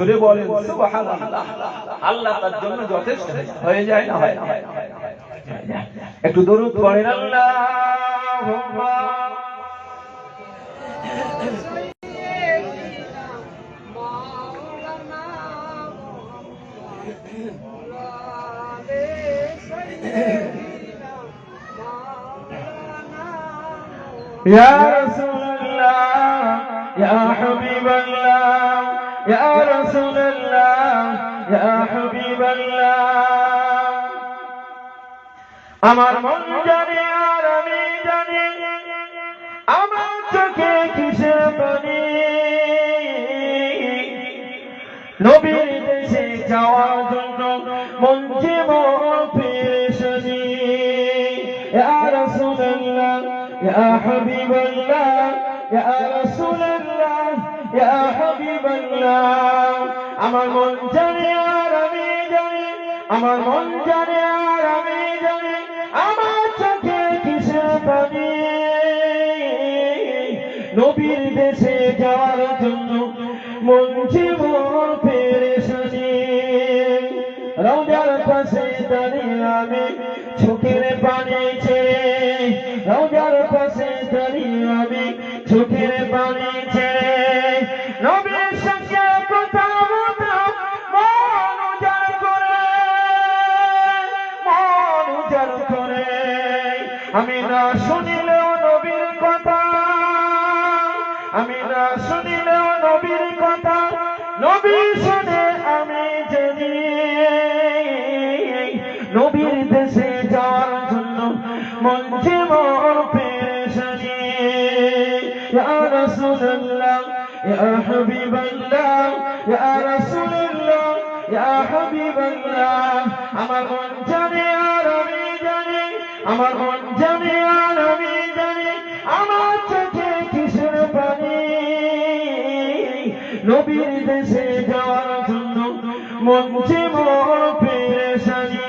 জোরে বলেন সুবহানাল্লাহ। আল্লাহ তার জন্য যথেষ্ট হয়ে যায় না, হয় না? একটু দরুদ পড়েন আল্লাহুম্মা ইয়া রাসূলুল্লাহ ইয়া হাবিবাল্লাহ ইয়া রাসূলুল্লাহ ইয়া হাবিবাল্লাহ। আমার মন জানে আর আমি জানি আমার চোখে কিসের পানি, নবীর দেশে যাওয়ার জন্য মন যে মোর পেরেশানি। ইয়া রাসূলুল্লাহ ইয়া হাবিবাল্লাহ ইয়া রাসূলুল্লাহ ইয়া হাবিবাল্লাহ। আমার মন জানে আর আমি জানি, আমার মন জানে আর আমি জানি আমার চোখে কিসের পানি, নবীর দেশে যাওয়ার জন্য মন যে মোর পেরেশানি। রওজার পাশে দাঁড়িয়ে আমি চোখের পানি ছেড়ে, রওজার পাশে দাঁড়িয়ে আমি চোখের পানি ছেড়ে নবীর সঙ্গে কথা বলতাম মন উজাড় করে, মন উজাড় করে। আমি না শুনিলেও নবীর কথা, আমি না শুনিলেও নবীর কথা, নবী শুনে আমি জানি নবীর দেশে যাওয়ার জন্য মন যে মোর পেরেশানি। ইয়া রাসূলুল্লাহ ইয়া হাবিবাল্লাহ ইয়া রাসূলুল্লাহ ইয়া হাবিবাল্লাহ। আমার মন জানে আর আমি জানি, আমার মন জানে আর আমি জানি আমার চোখে কিসের পানি, নবীর দেশে যাওয়ার জন্য মন যে মোর পেরেশানি।